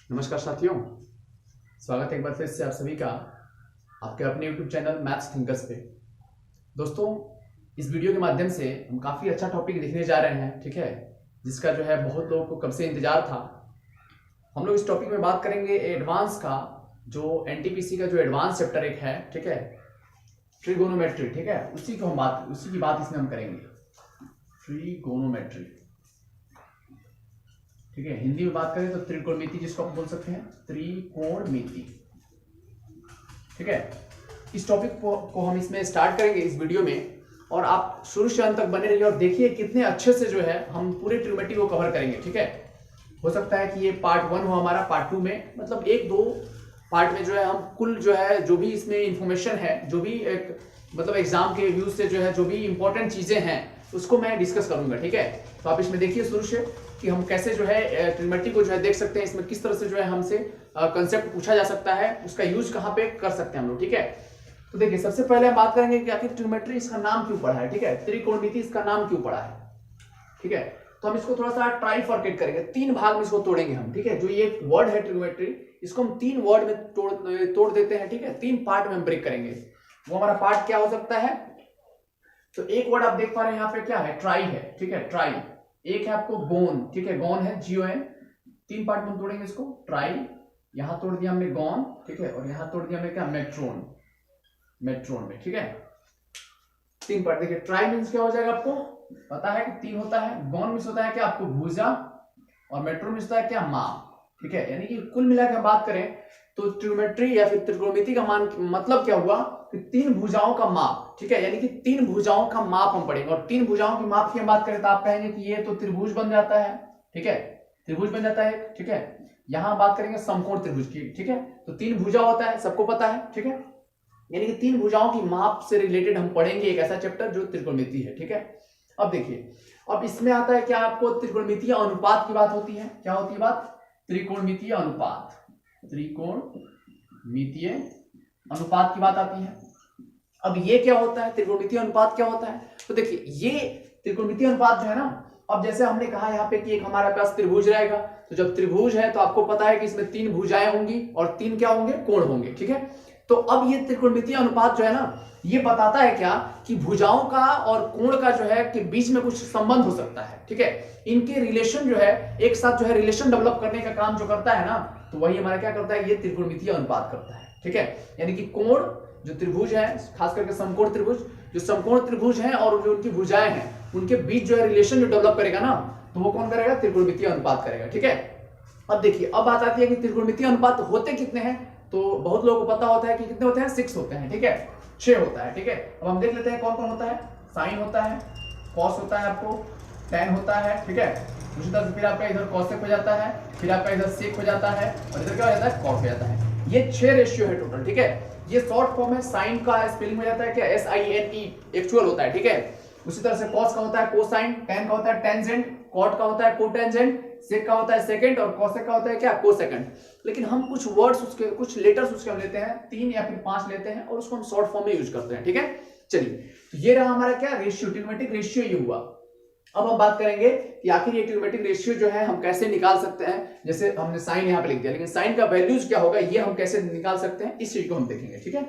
नमस्कार साथियों, स्वागत है एक बार फिर से आप सभी का आपके अपने YouTube चैनल मैथ्स थिंकर्स पे। दोस्तों, इस वीडियो के माध्यम से हम काफ़ी अच्छा टॉपिक देखने जा रहे हैं, ठीक है, जिसका जो है बहुत लोगों को कब से इंतजार था। हम लोग इस टॉपिक में बात करेंगे एडवांस का, जो एनटीपीसी का जो एडवांस चैप्टर एक है, ठीक है, ट्रिगोनोमेट्री, ठीक है, उसी की बात इसमें हम करेंगे, ट्रिगोनोमेट्री, ठीक है। हिंदी में बात करें तो त्रिकोणमिति, जिसको आप बोल सकते हैं त्रिकोणमिति, ठीक है। इस टॉपिक को हम इसमें स्टार्ट करेंगे इस वीडियो में, और आप शुरू से अंत तक बने रहिए और देखिए कितने अच्छे से जो है हम पूरे ट्रिग्नोमेट्री को कवर करेंगे, ठीक है। हो सकता है कि ये पार्ट 1 हो हमारा, पार्ट 2 में मतलब 1-2 पार्ट में जो है हम कुल जो है जो भी इसमें इंफॉर्मेशन है, जो भी एक मतलब एग्जाम के व्यूज से जो है जो भी इंपॉर्टेंट चीजें हैं उसको मैं डिस्कस करूंगा, ठीक है। तो आप इसमें देखिए शुरू से कि हम कैसे जो है ट्रिग्नोमेट्री को जो है देख सकते हैं, इसमें किस तरह से जो है हमसे कंसेप्ट पूछा जा सकता है, उसका यूज कहाँ पे कर सकते हैं हम लोग, ठीक है। तो देखिए सबसे पहले हम बात करेंगे कि आखिर ट्रिग्नोमेट्री इसका नाम क्यों पड़ा है, ठीक है, त्रिकोणमिति इसका नाम क्यों पड़ा है, ठीक है। तो हम इसको थोड़ा सा ट्राइफर्केट करेंगे, 3 भाग में इसको तोड़ेंगे हम, ठीक है। जो ये वर्ड है ट्रिग्नोमेट्री, इसको हम 3 वर्ड में तोड़ देते हैं, ठीक है। 3 पार्ट में हम ब्रेक करेंगे। वो हमारा पार्ट क्या हो सकता है, तो एक वर्ड आप देख पा रहे हैं यहाँ पे क्या है, ट्राई है, ठीक है, ट्राई। एक है आपको गोन, ठीक है, गोन है GON। 3 पार्ट में हम तोड़ेंगे इसको, ट्राई, यहां तोड़ दिया हमने गोन, ठीक है, और यहां तोड़ दिया हमने क्या, मेट्रोन, मेट्रोन में, ठीक है। 3 पार्ट देखिए, ट्राई मीन्स क्या हो जाएगा, आपको पता है कि 3 होता है, गोन मीन्स होता है क्या आपको भुजा, और मेट्रोन मीन्स होता है क्या माप, ठीक है। यानी कि कुल मिलाकर बात करें तो ट्रिग्नोमेट्री या फिर त्रिकोणमिति का मतलब क्या हुआ कि 3 भुजाओं का माप, ठीक है, यानी कि 3 भुजाओं का माप हम पढ़ेंगे। और 3 भुजाओं की माप की हम बात करें तो आप कहेंगे कि ये तो त्रिभुज बन जाता है, ठीक है, त्रिभुज बन जाता है, ठीक है। यहां बात करेंगे समकोण त्रिभुज की, ठीक है। तो 3 भुजा होता है, सबको पता है, ठीक है। यानी कि 3 भुजाओं की माप से रिलेटेड हम पढ़ेंगे एक ऐसा चैप्टर जो त्रिकोणमिति है, ठीक है। अब देखिए, अब इसमें आता है क्या, आपको त्रिकोणमितीय अनुपात की बात होती है, क्या होती है बात, त्रिकोणमितीय अनुपात, त्रिकोणमितीय अनुपात की बात आती है। अब ये क्या होता है, त्रिकोणमितीय अनुपात क्या होता है, तो देखिए ये त्रिकोणमितीय अनुपात जो है ना, अब जैसे हमने कहा यहाँ पे कि एक हमारे पास त्रिभुज रहेगा, तो जब त्रिभुज है तो आपको पता है कि इसमें 3 भुजाएं होंगी और 3 क्या होंगे, कोण होंगे, ठीक है। तो अब ये त्रिकोणमितीय अनुपात जो है ना, ये बताता है क्या कि भुजाओं का और कोण का जो है कि बीच में कुछ संबंध हो सकता है, ठीक है। इनके रिलेशन जो है एक साथ जो है रिलेशन डेवलप करने का काम जो करता है ना, तो वही हमारा क्या करता है, ये त्रिकोणमितीय अनुपात करता है, ठीक है। यानी कि कोण जो त्रिभुज है, खास करके समकोण त्रिभुज, जो समकोण त्रिभुज हैं और जो उनकी भुजाएं हैं उनके बीच जो है रिलेशन जो डेवलप करेगा ना, तो वो कौन करेगा, त्रिकोणमितीय अनुपात करेगा, ठीक है। अब देखिए, अब बात आती है कि त्रिकोणमितीय अनुपात होते कितने हैं, तो बहुत लोगों को पता होता है कि कितने होते हैं, 6 होते हैं, ठीक है, 6 होता है, ठीक है। अब हम देख लेते हैं कौन कौन होता है, साइन होता है, कॉस होता है, आपको टेन होता है, ठीक है। उसी तरह से फिर आपका इधर कॉसेक हो जाता है, फिर आपका इधर सेक हो जाता है, और इधर क्या हो जाता है, कॉट हो जाता है। ये 6 रेशियो है टोटल, ठीक है। ये शॉर्ट फॉर्म है, साइन का स्पेलिंग हो जाता है क्या, SINE, एक्चुअल होता है, ठीक है। उसी तरह से कॉस का होता है कोसाइन, टेन का होता है टेंजेंट, कॉट का होता है कोटेंजेंट, सेक का होता है सेकेंड, और कॉसेक का होता है क्या, कोसेकेंड। लेकिन हम कुछ वर्ड्स उसके, कुछ लेटर्स उसके हम लेते हैं, 3 या फिर 5 लेते हैं और उसको हम शॉर्ट फॉर्म में यूज करते हैं, ठीक है। चलिए, तो ये रहा हमारा क्या, रेशियो, ट्रिग्नोमेट्रिक रेशियो ये हुआ। अब हम बात करेंगे कि आखिर ये ट्रिग्नोमेट्रिक रेशियो जो है हम कैसे निकाल सकते हैं। जैसे हमने साइन यहाँ पे लिख दिया, लेकिन साइन का वैल्यूज क्या होगा ये हम कैसे निकाल सकते हैं, इस चीज को हम देखेंगे, ठीक है।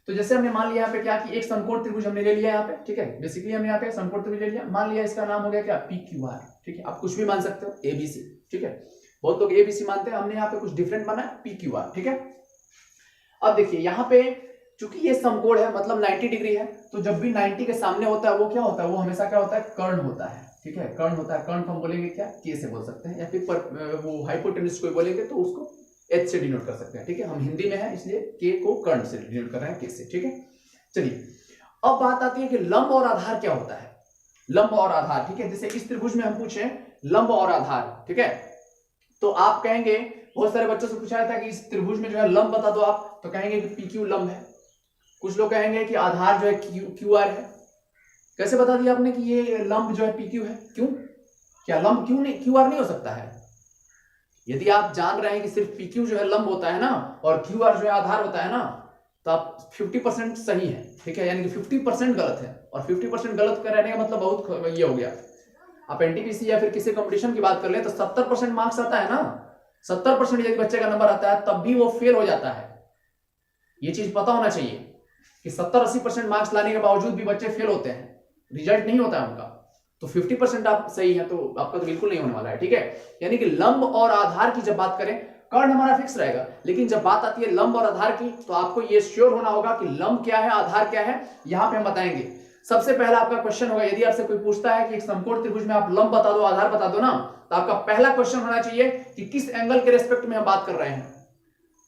तो जैसे हमने मान लिया यहाँ पे क्या कि एक समकोण त्रिभुज हमने ले लिया यहाँ पे, ठीक है। बेसिकली हमने यहाँ पे समकोण त्रिभुज ले लिया, मान लिया इसका नाम हो गया क्या, PQR, ठीक है। आप कुछ भी मान सकते हो, ABC, ठीक है। बहुत लोग ABC मानते हैं, हमने यहाँ पे कुछ डिफरेंट माना है, PQR, ठीक है। अब देखिए यहाँ पे चूंकि ये समकोण है मतलब 90 डिग्री है, तो जब भी 90 के सामने होता है वो क्या होता है, वो हमेशा क्या होता है, कर्ण होता है, ठीक है, कर्ण होता है। कर्ण को हम बोलेंगे क्या, K से बोल सकते हैं, या फिर वो हाइपोटेन्यूज को बोलेंगे तो उसको H से डिनोट कर सकते हैं, ठीक है। हम हिंदी में है इसलिए K को कर्ण से डिनोट कर रहे हैं, K से, ठीक है। चलिए, अब बात आती है कि लंब और आधार क्या होता है, लंब और आधार, ठीक है। जैसे इस त्रिभुज में हम पूछे लंब और आधार, ठीक है, तो आप कहेंगे, बहुत सारे बच्चों से पूछा था कि इस त्रिभुज में जो है लंब बता दो आप, तो कहेंगे कि PQ लंब है। कुछ लोग कहेंगे कि आधार जो है QR है। कैसे बता दिया आपने कि ये लंब जो है PQ है, क्यों, क्या लंब क्यों नहीं, QR नहीं हो सकता है। यदि आप जान रहे हैं कि सिर्फ PQ जो है लंब होता है ना और QR जो है आधार होता है ना, तो आप 50% सही है, ठीक है, यानी कि 50% गलत है। और 50% गलत कर रहने का मतलब बहुत ये हो गया। आप एनटीपीसी या फिर किसी कंपटीशन की बात कर ले तो 70% मार्क्स आता है ना, 70% यदि बच्चे का नंबर आता है तब भी वो फेल हो जाता है। ये चीज पता होना चाहिए कि 70-80% मार्क्स लाने के बावजूद भी बच्चे फेल होते हैं, रिजल्ट नहीं होता है उनका। तो 50% आप सही है तो आपका तो बिल्कुल नहीं होने वाला है, ठीक है। यानी कि लंब और आधार की जब बात करें, कर्ण हमारा फिक्स रहेगा, लेकिन जब बात आती है लंब और आधार की तो आपको ये श्योर होना होगा कि लंब क्या है, आधार क्या है, यहां पे हम बताएंगे। सबसे पहला आपका क्वेश्चन होगा, यदि आपसे कोई पूछता है कि एक समकोण त्रिभुज में आप लंब बता दो, आधार बता दो ना, तो आपका पहला क्वेश्चन होना चाहिए कि किस एंगल के रेस्पेक्ट में हम बात कर रहे हैं,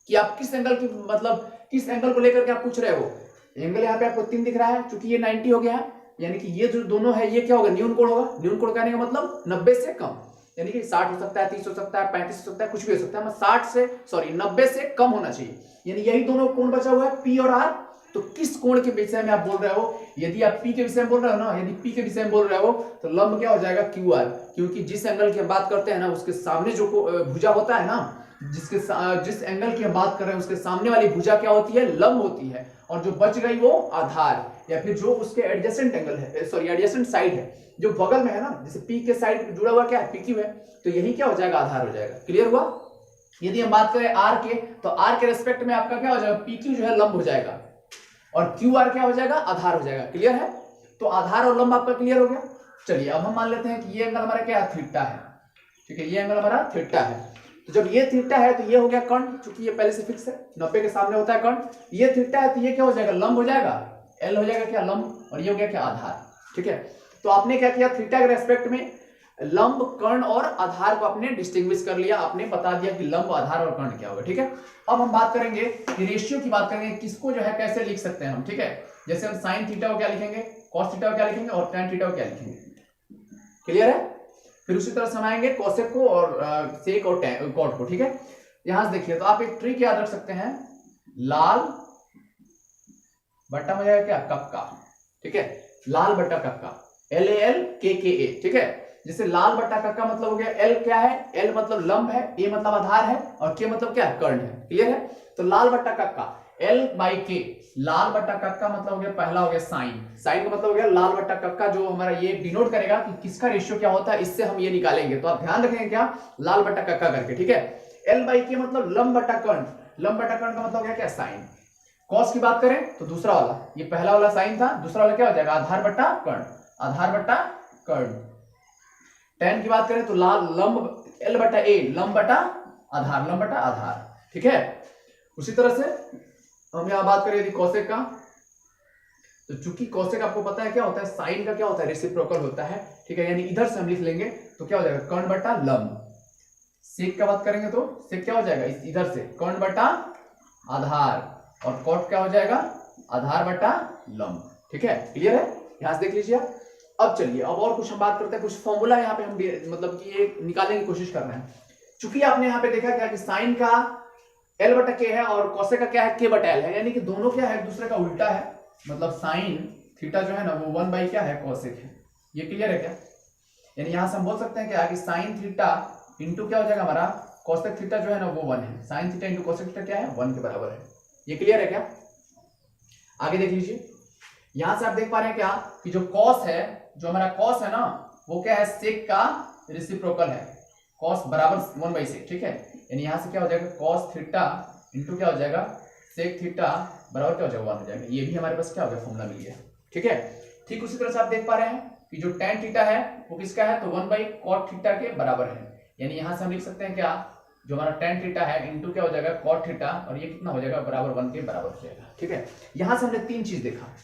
कि आप किस एंगल की, मतलब किस एंगल को लेकर के आप पूछ रहे हो। एंगल यहाँ पे आपको 3 दिख रहा है, चूंकि ये 90 हो गया है, यानी कि ये जो दोनों है ये क्या होगा, न्यून कोण होगा। न्यून कोण कहने का मतलब 90 से कम, यानी कि 60 हो सकता है, 30 हो सकता है, 35 हो सकता है, कुछ भी हो सकता है, 90 से कम होना चाहिए। यानी यही दोनों कोण बचा हुआ है, पी और आर। तो किस कोण के विषय में आप बोल रहे हो, यदि आप पी के विषय में बोल रहे हो ना, यदि पी के विषय में बोल रहे हो तो लंब क्या हो जाएगा, क्यू आर। क्योंकि जिस एंगल की हम बात करते हैं ना, उसके सामने जो भुजा होता है ना, जिस एंगल की हम बात कर रहे हैं उसके सामने वाली भुजा क्या होती है, लंब होती है, और जो बच गई वो आधार, या फिर जो उसके एडजेसेंट एंगल है, सॉरी एडजेसेंट साइड है, जो बगल में है ना, जैसे पी के साइड जुड़ा हुआ क्या है, पीक्यू है, तो यही क्या हो जाएगा, आधार हो जाएगा। क्लियर हुआ। यदि हम बात करें आर के, तो आर के रेस्पेक्ट में आपका क्या हो जाएगा, पीक्यू जो है लंब हो जाएगा, और क्यू आर क्या हो जाएगा, आधार हो जाएगा। क्लियर है। तो आधार और लंब आपका क्लियर हो गया। चलिए अब हम मान लेते हैं कि ये एंगल हमारा क्या है, थीटा है, ठीक है, ये एंगल हमारा थीटा है। तो जब ये थीटा है तो ये हो गया कर्ण, क्योंकि ये पहले से फिक्स है, 90 के सामने होता है कर्ण। ये थीटा है तो ये क्या हो जाएगा, लंब हो जाएगा, एल हो जाएगा क्या, लंब, और ये हो गया क्या, आधार। ठीक है। तो आपने क्या किया, थीटा के रेस्पेक्ट में लंब, कर्ण और आधार को आपने डिस्टिंग्विश कर लिया, आपने बता दिया कि लंब, आधार और कर्ण क्या होगा। ठीक है। अब हम बात करेंगे कि रेशियो की बात करेंगे, किसको जो है कैसे लिख सकते हैं हम। ठीक है। जैसे हम साइन थीटा को क्या लिखेंगे, कॉस थीटा को क्या लिखेंगे, और टैन थीटा को क्या लिखेंगे। क्लियर है। फिर उसी तरह से हम आएंगे कोसेक को और सेक और कॉट को। ठीक है। यहां से देखिए, तो आप एक ट्रिक याद रख सकते हैं, लाल बट्टा में जाएगा क्या, कक्का। ठीक है। लाल बट्टा कक्का, LALKKA। ठीक है। जैसे लाल बट्टा कक्का मतलब हो गया, एल क्या है, एल मतलब लंब है, ए मतलब आधार है, और के मतलब क्या है, कर्ण है। क्लियर है। तो लाल बट्टा कक्का L/K, लाल बट्टा कक्का मतलब हो गया, पहला हो गया साइन, साइन का मतलब हो गया लाल बट्टा कक्का, जो हमारा ये डिनोट करेगा कि किसका रेशियो क्या होता है, इससे हम ये निकालेंगे। तो आप ध्यान रखेंगे क्या, लाल बट्टा कक्का करके। ठीक है। L/K मतलब लंब बट्टा कर्ण, लंब बट्टा कर्ण का मतलब हो गया क्या, साइन। कॉस की बात करें तो दूसरा वाला, ये पहला वाला साइन था, दूसरा वाला क्या हो जाएगा, आधार बट्टा कर्ण, आधार बट्टा कर्ण। टैन की बात करें तो लाल लंब, L/A, लंब बटा आधार, लंब बटा आधार। ठीक है। उसी तरह से हम यहां बात करें यदि कोसेक का, तो चूंकि कोसेक आपको पता है क्या होता है, साइन का क्या होता है, रेसिप्रोकल होता है। ठीक है। यानी इधर से हम लिख लेंगे तो क्या हो जाएगा, कर्ण बटा लंब। सेक का बात करेंगे तो सेक क्या हो जाएगा, इधर से कर्ण बटा आधार, और कॉट क्या हो जाएगा, आधार बटा लंब। ठीक है। क्लियर है। यहां से देख लीजिए। अब चलिए अब और कुछ हम बात करते हैं, कुछ फॉर्मूला यहाँ पे हम मतलब कि ये निकालने की कोशिश कर रहे हैं। चूंकि आपने यहाँ पे देखा क्या कि साइन का L/K है और कोसेक का क्या है, K/L है, यानी कि दोनों क्या है, एक दूसरे का उल्टा है। मतलब साइन थीटा जो है ना वो 1 क्या है, कोसेक है। ये क्लियर है क्या। यानी यहां से हम बोल सकते हैं क्या कि साइन थीटा इंटू क्या हो जाएगा हमारा, कोसेक थीटा जो है ना वो 1 है। Sine theta into cosec theta क्या है, 1 के बराबर है। ये क्लियर है क्या। आगे देख लीजिए। यहां से आप देख पा रहे हैं क्या कि जो कॉस है, जो हमारा कॉस है ना, वो क्या है, सेक का रेसिप्रोकल है। कॉस बराबर 1/sec। ठीक है। यानी यहां से क्या हो जाएगा, कॉस थीटा इंटू क्या हो जाएगा, सेक थीटा बराबर क्या हो जाएगा, 1 हो जाएगा। ये भी हमारे पास क्या हो गया, फॉर्मूला मिल गया। ठीक है। ठीक उसी तरह से आप देख पा रहे हैं कि जो tan थीटा है वो किसका है, तो 1/cot थीटा के बराबर है। यानी यहां से हम लिख सकते हैं क्या, जो हमारा tan थीटा है इंटू क्या हो जाएगा, cot थीटा, और ये कितना हो जाएगा, बराबर 1 के बराबर हो जाएगा। ठीक है। यहां से हमने 3 चीज देखा।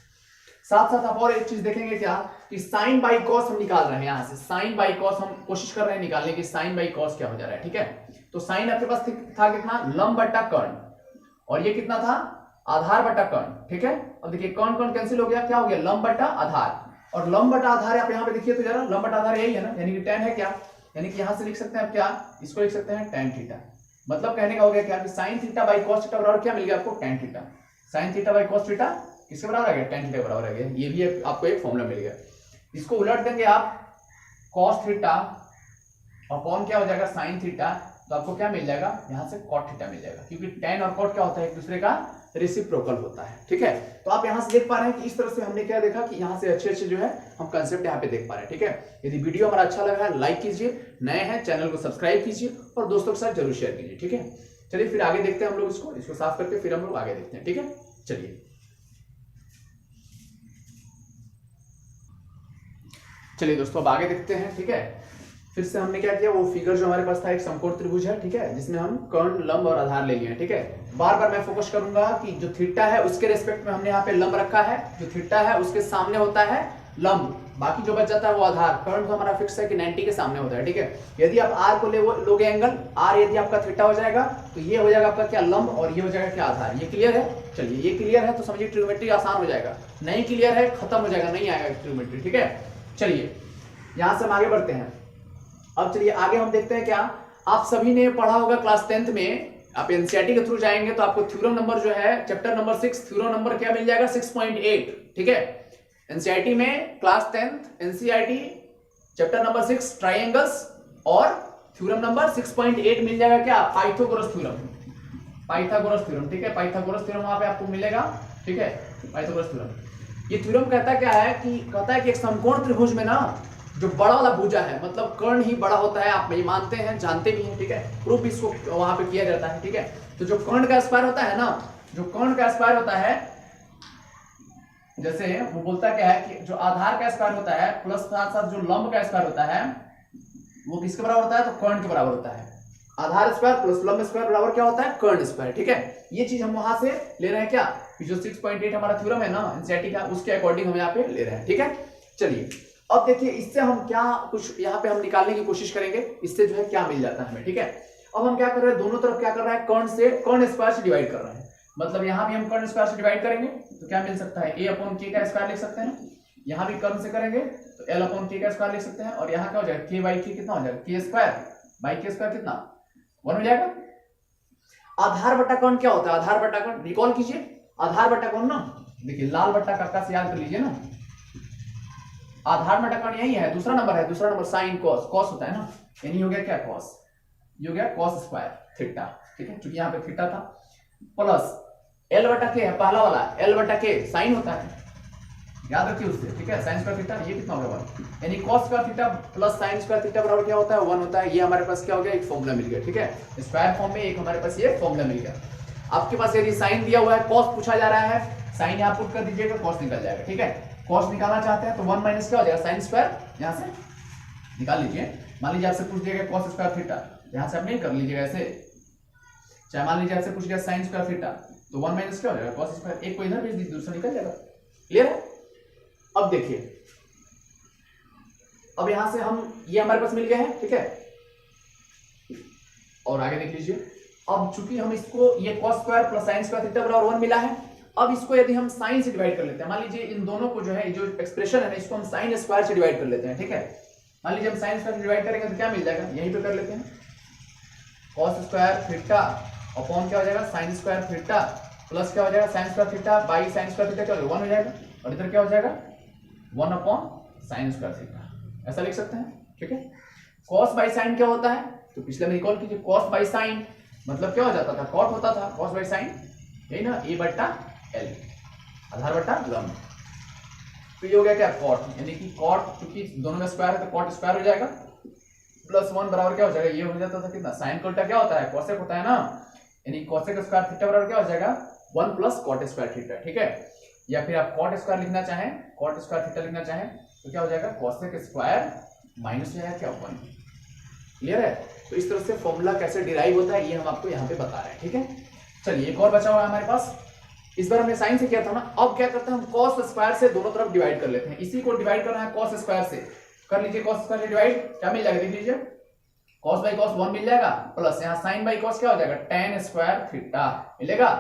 साथ साथ आप और एक चीज देखेंगे क्या कि साइन बाई कॉस हम निकाल रहे हैं। यहां से साइन बाई कॉस हम कोशिश कर रहे हैं निकालने की, साइन बाई कॉस क्या हो जा रहा है। ठीक है। तो साइन आपके पास था कितना, लंब बट्टा कर्ण, और ये कितना था, आधार बट्टा कर्ण। ठीक है। अब देखिए कर्ण कर्ण कैंसिल हो गया, क्या हो गया, लंब बट्टा आधार, और लंब बट्टा आधार आप यहाँ पे देखिए तो जरा, लंब बट्टा आधार यही है ना, यानी कि टैन है क्या, यानी कि यहां से लिख सकते हैं आप क्या, इसको लिख सकते हैं टैन थीटा। मतलब कहने का हो गया क्या कि sine theta by cos theta बराबर क्या मिल गया आपको, tan theta. Sine theta by cos theta किसके बराबर आ गया, tan थीटा के बराबर आ गया। ये भी आपको एक फॉर्मूला मिल गया। इसको उलट देंगे आप, cos थीटा अपॉन क्या हो जाएगा, sin थीटा तो आपको क्या मिल जाएगा, यहाँ से cot थीटा मिल जाएगा, क्योंकि tan और cot क्या होता है, एक दूसरे का रेसिप्रोकल होता है। ठीक है, तो आप यहाँ से देख पा रहे हैं कि इस तरह से हमने क्या देखा कि यहाँ से अच्छे जो है हम कंसेप्ट यहाँ पे देख पा रहे हैं। ठीक है, यदि वीडियो हमारा अच्छा लगा है लाइक कीजिए, नए हैं चैनल को सब्सक्राइब कीजिए और दोस्तों के साथ जरूर शेयर कीजिए। ठीक है, चलिए फिर आगे देखते हैं हम लोग, इसको साफ करके फिर हम लोग आगे देखते हैं। ठीक है, चलिए दोस्तों अब आगे देखते हैं। ठीक है, फिर से हमने क्या किया, वो फिगर जो हमारे पास था एक समकोण त्रिभुज है। ठीक है, जिसमें हम कर्ण, लंब और आधार ले लिए हैं। ठीक है, बार बार मैं फोकस करूंगा कि जो थीटा है उसके रेस्पेक्ट में हमने यहाँ पे लंब रखा है, जो थीटा है उसके सामने होता है लंब, बाकी जो बच जाता है वो आधार। कर्ण तो हमारा फिक्स है कि 90 के सामने होता है। ठीक है, यदि आप आर को लोगे एंगल आर, यदि आपका थीटा हो जाएगा तो ये हो जाएगा आपका क्या, लंब, और ये हो जाएगा क्या, आधार। ये क्लियर है? चलिए ये क्लियर है तो समझिए ट्रिग्नोमेट्री आसान हो जाएगा, नहीं क्लियर है खत्म हो जाएगा, नहीं आएगा ट्रिग्नोमेट्री। ठीक है, चलिए यहां से हम आगे बढ़ते हैं। अब चलिए आगे हम देखते हैं क्या, आप सभी ने पढ़ा होगा क्लास 10th में, आप एनसीईआरटी के थ्रू जाएंगे तो आपको थ्योरम नंबर जो है चैप्टर नंबर 6 थ्योरम नंबर क्या मिल जाएगा, 6.8। ठीक है, एनसीईआरटी में class 10th NCERT chapter number 6 triangles और थ्योरम नंबर 6.8 मिल जाएगा क्या, पाइथागोरस थ्योरम। पाइथागोरस थ्योरम, ठीक है, पाइथागोरस थ्योरम वहां पे आपको मिलेगा। ठीक है, पाइथागोरस थ्योरम, ये थ्योरम कहता क्या है कि कहता है कि एक समकोण त्रिभुज में ना जो बड़ा वाला भुजा है, मतलब कर्ण ही बड़ा होता है, आप ये मानते हैं, जानते भी हैं। ठीक है, प्रूफ इसको वहां पे किया जाता है। ठीक है, तो जो कर्ण का स्क्वायर होता है ना, जो कर्ण का स्क्वायर होता है, जैसे वो बोलता क्या है कि जो आधार का स्क्वायर होता है प्लस साथ साथ जो लंब का स्क्वायर होता है वो किसके बराबर होता है, तो कर्ण के बराबर होता है। आधार स्क्वायर प्लस लंब स्क्वायर बराबर क्या होता है, कर्ण स्क्वायर। ठीक है, ये चीज हम वहां से ले रहे हैं क्या, जो 6.8 हमारा थ्योरम है ना एनसीईआरटी का, उसके अकॉर्डिंग हम यहाँ पे ले रहे हैं। ठीक है, चलिए अब देखिए इससे हम क्या कुछ यहाँ पे हम निकालने की कोशिश करेंगे, इससे जो है क्या मिल जाता है हमें। ठीक है, अब हम क्या कर रहे हैं, दोनों तरफ क्या कर रहा है, कर्ण स्क्वायर से डिवाइड कर रहे हैं, मतलब यहाँ भी हम कर्ण स्क्वायर से डिवाइड करेंगे तो क्या मिल सकता है, a/k का स्क्वायर लिख सकते हैं। यहाँ भी कर्ण से करेंगे तो l/k का स्क्वायर लिख सकते हैं, और यहाँ क्या हो जाएगा, k/k कितना हो जाएगा, k² कितना 1 हो जाएगा। आधार बटा कर्ण क्या होता है, आधार बटा कर्ण रिकॉल कीजिए, आधार बटा कर्ण ना, देखिए लाल बट्टा कक्का से याद कर लीजिए ना, आधार बटा कर्ण यही है, दूसरा नंबर है, दूसरा नंबर साइन कॉस, कॉस होता है ना, यानी हो गया क्या, कॉस, ये हो गया कॉस स्क्वायर थीटा। ठीक है, क्योंकि यहाँ पे थीटा था, प्लस l/k है पहला वाला, l/k साइन होता है, याद रखिए उससे। ठीक है, साइन स्क्वायर थीटा, ये कितना होगा 1, यानी cos square theta plus sine square theta बराबर क्या होता है, 1 होता है। ये हमारे पास क्या हो गया, एक फॉर्मूला मिल गया। ठीक है, स्क्वायर फॉर्म में एक हमारे पास ये फॉर्मूला मिल गया। आपके पास यदि साइन दिया हुआ है, कॉस पूछा जा रहा है, साइन यहाँ पुट कर दीजिएगा, कॉस निकल जाएगा। ठीक है, कॉस निकालना चाहते हैं तो 1 माइनस क्या हो जाएगा, साइन स्क्वायर, यहाँ से निकाल लीजिए। मान लीजिए आपसे पूछ दिया कॉस स्क्वायर थीटा, यहाँ से आप नहीं कर लीजिएगा ऐसे, चाहे मान लीजिए आपसे पूछ गया साइन स्क्वायर थीटा, तो 1 माइनस क्या हो जाएगा, कॉस स्क्वायर, एक को इधर भेज दीजिए, दूसरा निकल जाएगा। क्लियर है? अब देखिए, अब यहां से हम ये हमारे पास मिल गए हैं। ठीक है, और आगे देख लीजिए, अब चूंकि हम इसको ये cos square plus sin square theta बराबर 1 मिला है, अब इसको यदि हम sin से डिवाइड कर लेते हैं, मान लीजिए इन दोनों को जो है जो एक्सप्रेशन है ना, इसको हम sin स्क्वायर से डिवाइड कर लेते हैं। ठीक है, मान लीजिए हम sin स्क्वायर से डिवाइड करेंगे तो क्या मिल जाएगा, यहीं पे कर लेते हैं, cos स्क्वायर थीटा अपॉन क्या हो जाएगा, sin स्क्वायर थीटा प्लस क्या हो जाएगा, sin square theta by sin square theta क्या हो जाएगा, 1 हो जाएगा, और इधर क्या हो जाएगा 1 अपॉन sin स्क्वायर थीटा, ऐसा लिख सकते हैं। ठीक है, cos बाई sin क्या होता है, तो पिछले में रिकॉल कीजिए, cos बाई sin मतलब क्या हो जाता था, cot होता था, cos बाई sin यही ना, a/l आधार बटा लंब, तो ये हो गया क्या, cot, यानी कि cot क्योंकि दोनों में स्क्वायर है तो cot स्क्वायर हो जाएगा, प्लस 1 बराबर क्या हो जाएगा, ये हो जाता था कितना, sin का उल्टा क्या होता है, cosec होता है ना, यानी cosec स्क्वायर थीटा बराबर क्या हो जाएगा 1 प्लस cot स्क्वायर थीटा। ठीक है, या फिर आप cot स्क्वायर लिखना चाहें, cot स्क्वायर थीटा लिखना चाहें तो क्या हो जाएगा, cosec स्क्वायर माइनस हो जाएगा क्या 1। क्लियर है? तो इस तरह से फॉर्मूला कैसे डिराइव होता है ये हम आपको यहाँ पे बता रहे हैं। ठीक है, चलिए एक और बचा हुआ है हमारे पास, इस बार हमने साइन से किया था ना, अब क्या करते हैं हम cos स्क्वायर से दोनों तरफ डिवाइड कर लेते हैं, इसी को डिवाइड करना है cos स्क्वायर से, कर लीजिए cos स्क्वायर से डिवाइड, क्या मिल जाएगा देख लीजिए, cos बाई cos 1 मिल जाएगा, प्लस यहाँ sin बाई cos क्या हो जाएगा tan स्क्वायर थीटा मिलेगा,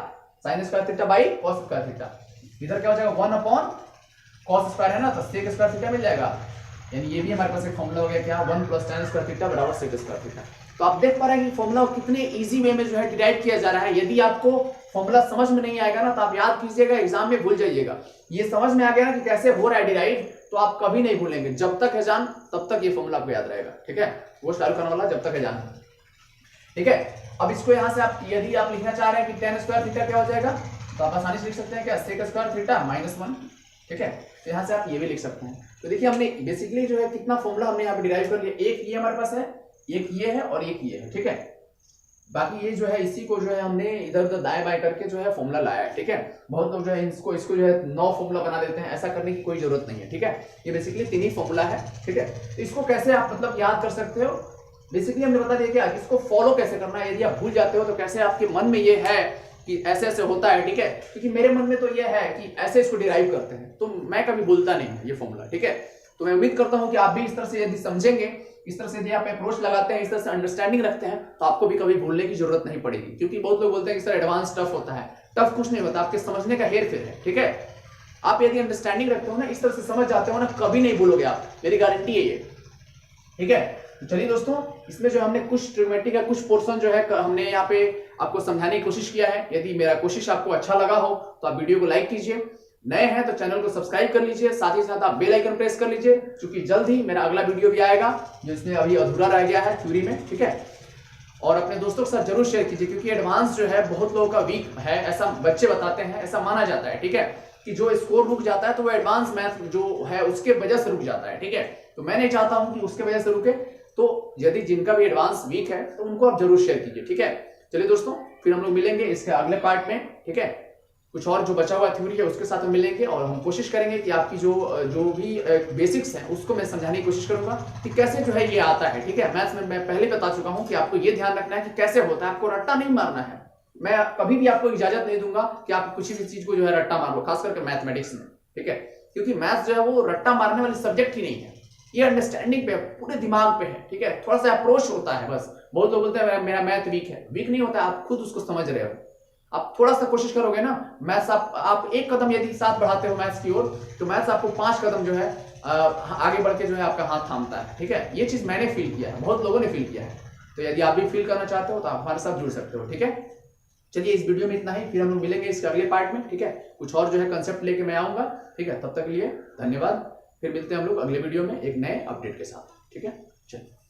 sin square theta by cos square theta, इधर क्या हो जाएगा 1 अपॉन cos स्क्वायर है ना, तो sec स्क्वायर थीटा मिल जाएगा, यानी ये भी हमारे पास एक फॉर्मूला हो गया क्या, 1 प्लस tan स्क्वायर थीटा बराबर sec स्क्वायर थीटा। तो आप देख पा रहे हैं कि फॉर्मूला कितने इजी वे में जो है डिराइव किया जा रहा है। यदि आपको फॉर्मूला समझ में नहीं आएगा ना तो आप याद कीजिएगा, एग्जाम में भूल जाइएगा। ये समझ में आ गया ना कि कैसे हो रहा है डिराइव, तो आप कभी नहीं भूलेंगे, जब तक है जान तब तक ये फॉर्मूला आपको याद रहेगा। ठीक है, वो चालू करने वाला जब तक है जान। ठीक है। अब इसको यहाँ से आप यदि आप लिखना चाह रहे हैं कि tan स्क्वायर थीटा क्या हो जाएगा, तो आप आसानी से लिख सकते हैं क्या, sec स्क्वायर थीटा -1, ठीक है। तो यहाँ से आप ये भी लिख सकते हैं। तो देखिए हमने बेसिकली जो है कितना फॉर्मूला हमने यहाँ पे डिराइव कर लिया, एक ये हमारे पास है, एक ये है और एक ये है, ठीक है। बाकी ये जो है इसी को जो है हमने इधर उधर दाएं बाएं करके जो है फॉर्मूला लाया है, ठीक है। बहुत लोग जो है इसको जो है 9 फॉर्मूला बना देते हैं, ऐसा करने की कोई जरूरत नहीं है, ठीक है। ये बेसिकली 3 ही फॉर्मूला है, ठीक है। तो इसको कैसे आप मतलब याद कर सकते हो, बेसिकली हमने बता दिया कि इसको फॉलो कैसे करना है। यदि आप भूल जाते हो तो कैसे आपके मन में ये है कि ऐसे ऐसे होता है, ठीक है। क्योंकि मेरे मन में तो ये है कि ऐसे इसको डिराइव करते हैं, तो मैं कभी भूलता नहीं हूँ ये फॉर्मूला, ठीक है। तो मैं उम्मीद करता हूँ कि आप भी इस तरह से यदि समझेंगे, इस तरह से यदि आप अप्रोच लगाते हैं, इस तरह से अंडरस्टैंडिंग रखते हैं, तो आपको भी कभी भूलने की जरूरत नहीं पड़ेगी। क्योंकि बहुत लोग बोलते हैं कि सर एडवांस टफ होता है, टफ कुछ नहीं होता, आपके समझने का हेर फेर है, ठीक है। आप यदि अंडरस्टैंडिंग रखते हो ना, इस तरह से समझ जाते हो ना, कभी नहीं भूलोगे आप, मेरी गारंटी है ये, ठीक है। तो चलिए दोस्तों, इसमें जो हमने कुछ ट्रिग्नोमेट्री का कुछ पोर्शन जो है हमने यहाँ पे आपको समझाने की कोशिश किया है। यदि मेरा कोशिश आपको अच्छा लगा हो तो आप वीडियो को लाइक कीजिए, नए हैं तो चैनल को सब्सक्राइब कर लीजिए, साथ ही साथ आप बेल आइकन प्रेस कर लीजिए, क्योंकि जल्द ही मेरा अगला वीडियो भी आएगा जिसमें अभी अधूरा रह गया है थ्योरी में, ठीक है। और अपने दोस्तों के साथ जरूर शेयर कीजिए, क्योंकि एडवांस जो है बहुत लोगों का वीक है, ऐसा बच्चे बताते हैं, ऐसा माना जाता है, ठीक है, कि जो स्कोर रुक जाता है तो वो एडवांस मैथ जो है उसके वजह से रुक जाता है, ठीक है। तो मैं नहीं चाहता हूं कि उसके वजह से रुके, तो यदि जिनका भी एडवांस वीक है तो उनको आप जरूर शेयर कीजिए, ठीक है। चलिए दोस्तों, फिर हम लोग मिलेंगे इसके अगले पार्ट में, ठीक है। कुछ और जो बचा हुआ थ्योरी है उसके साथ हम मिलेंगे और हम कोशिश करेंगे कि आपकी जो भी बेसिक्स हैं उसको मैं समझाने की कोशिश करूंगा कि कैसे जो है ये आता है, ठीक है। मैथ्स में मैं पहले बता चुका हूं कि आपको ये ध्यान रखना है कि कैसे होता है, आपको रट्टा नहीं मारना है। मैं कभी भी आपको इजाजत नहीं दूंगा कि आप किसी भी चीज को जो है रट्टा मार लो, खास करके मैथमेटिक्स में, ठीक है। क्योंकि मैथ्स जो है वो रट्टा मारने वाली सब्जेक्ट ही नहीं है, ये अंडरस्टैंडिंग पे, पूरे दिमाग पे है, ठीक है। थोड़ा सा अप्रोच होता है बस। बहुत लोग बोलते हैं मेरा मैथ वीक है, वीक नहीं होता, आप खुद उसको समझ रहे हो। आप थोड़ा सा कोशिश करोगे ना, मैथ्स आप एक कदम यदि साथ बढ़ाते हो मैथ्स की ओर, तो मैथ्स आपको 5 कदम जो है आगे बढ़ के जो है आपका हाथ थामता है, ठीक है। ये चीज मैंने फील किया है, बहुत लोगों ने फील किया है। तो यदि आप भी फील करना चाहते हो तो आप हमारे साथ जुड़ सकते हो, ठीक है। चलिए इस वीडियो में इतना ही, फिर हम लोग मिलेंगे इसके अगले पार्ट में, ठीक है। कुछ और जो है कंसेप्ट लेके मैं आऊंगा, ठीक है। तब तक के लिए धन्यवाद, फिर मिलते हैं हम लोग अगले वीडियो में एक नए अपडेट के साथ, ठीक है। चलिए।